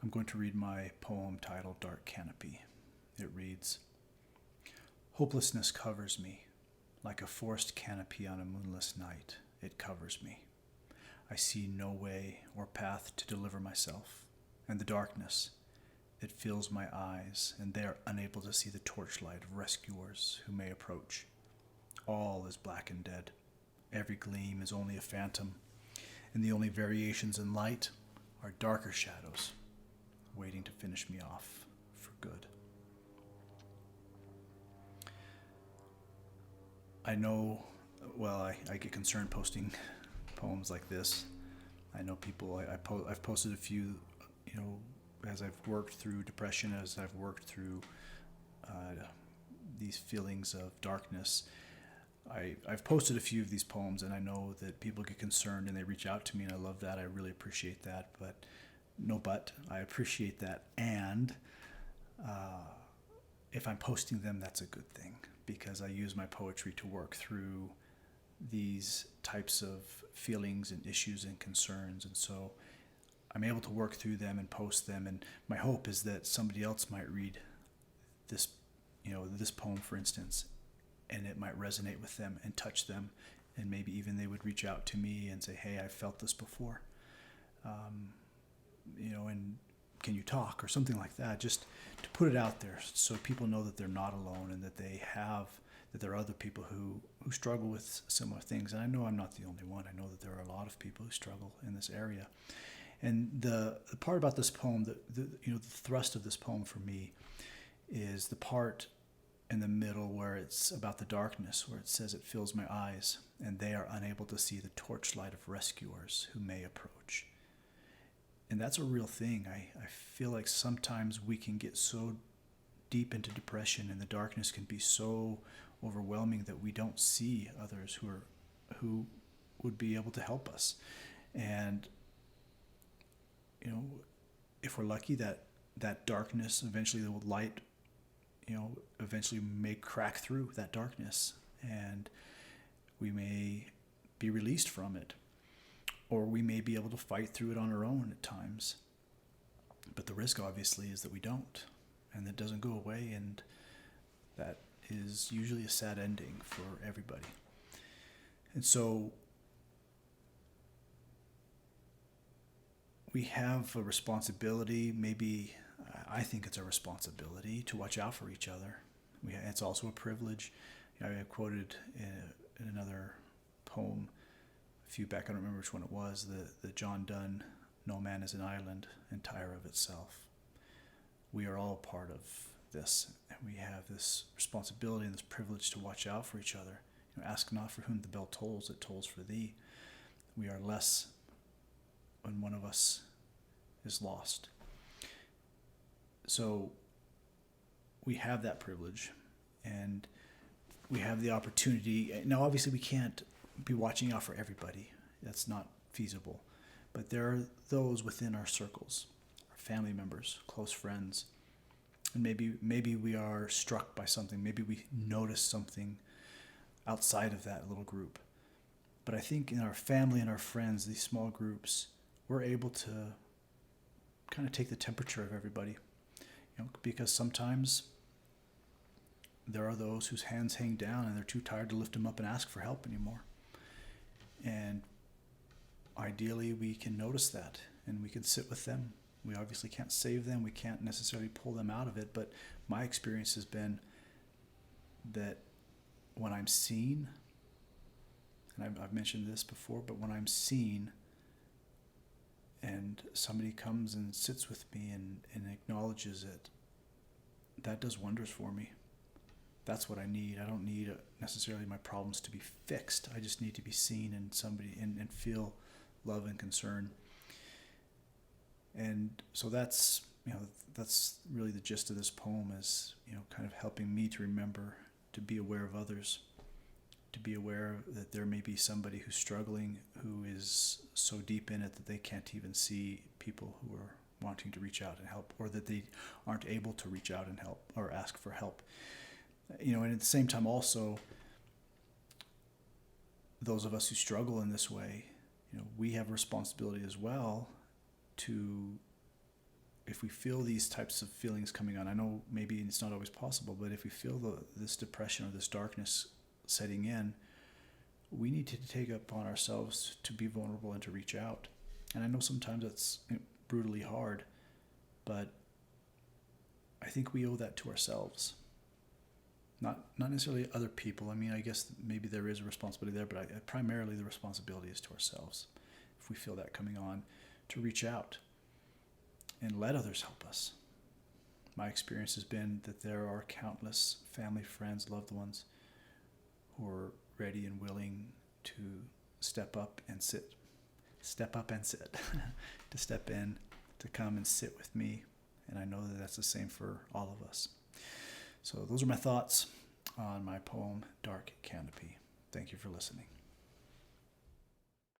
I'm going to read my poem titled Dark Canopy. It reads, Hopelessness covers me. Like a forest canopy on a moonless night, it covers me. I see no way or path to deliver myself, and the darkness, it fills my eyes, and they are unable to see the torchlight of rescuers who may approach. All is black and dead. Every gleam is only a phantom, and the only variations in light are darker shadows waiting to finish me off for good. I know, I get concerned posting poems like this. I know people, I've posted a few, as I've worked through depression, as I've worked through these feelings of darkness. I've posted a few of these poems, and I know that people get concerned and they reach out to me, and I love that. I really appreciate that. But I appreciate that. And if I'm posting them, that's a good thing, because I use my poetry to work through these types of feelings and issues and concerns. And so I'm able to work through them and post them. And my hope is that somebody else might read this, this poem, for instance, and it might resonate with them and touch them. And maybe even they would reach out to me and say, hey, I felt this before. And can you talk, or something like that, just to put it out there so people know that they're not alone, and that there are other people who struggle with similar things. And I know I'm not the only one. I know that there are a lot of people who struggle in this area. And the part about this poem, the thrust of this poem for me is the part in the middle where it's about the darkness, where it says it fills my eyes, and they are unable to see the torchlight of rescuers who may approach. And that's a real thing. I feel like sometimes we can get so deep into depression, and the darkness can be so overwhelming that we don't see others who would be able to help us. And if we're lucky, that darkness, eventually the light, eventually may crack through that darkness, and we may be released from it. Or we may be able to fight through it on our own at times. But the risk, obviously, is that we don't, and that doesn't go away, and that is usually a sad ending for everybody. And so we have a responsibility, maybe I think it's a responsibility, to watch out for each other. It's also a privilege. I quoted in another poem a few back, I don't remember which one it was, the John Donne, "No man is an island entire of itself." We are all part of this, and we have this responsibility and this privilege to watch out for each other. Ask not for whom the bell tolls, it tolls for thee. We are less when one of us is lost. So we have that privilege, and we have the opportunity. Now, obviously, we can't be watching out for everybody. That's not feasible. But there are those within our circles, our family members, close friends, and maybe we are struck by something. Maybe we notice something outside of that little group. But I think in our family and our friends, these small groups, we're able to kind of take the temperature of everybody, because sometimes there are those whose hands hang down and they're too tired to lift them up and ask for help anymore. And ideally, we can notice that, and we can sit with them. We obviously can't save them. We can't necessarily pull them out of it. But my experience has been that when I'm seen, and I've mentioned this before, but when I'm seen and somebody comes and sits with me and acknowledges it, that does wonders for me. That's what I need. I don't need necessarily my problems to be fixed. I just need to be seen and somebody and feel love and concern. And so that's really the gist of this poem, is kind of helping me to remember to be aware of others, to be aware that there may be somebody who's struggling, who is so deep in it that they can't even see people who are wanting to reach out and help, or that they aren't able to reach out and help or ask for help. And at the same time also, those of us who struggle in this way, we have a responsibility as well to if we feel these types of feelings coming on, I know maybe it's not always possible, but if we feel this depression or this darkness setting in, we need to take it upon ourselves to be vulnerable and to reach out. And I know sometimes that's brutally hard, but I think we owe that to ourselves. Not necessarily other people. I mean, I guess maybe there is a responsibility there, but primarily the responsibility is to ourselves. If we feel that coming on, to reach out and let others help us. My experience has been that there are countless family, friends, loved ones who are ready and willing to step up and sit, to step in, to come and sit with me. And I know that that's the same for all of us. So those are my thoughts on my poem, Dark Canopy. Thank you for listening.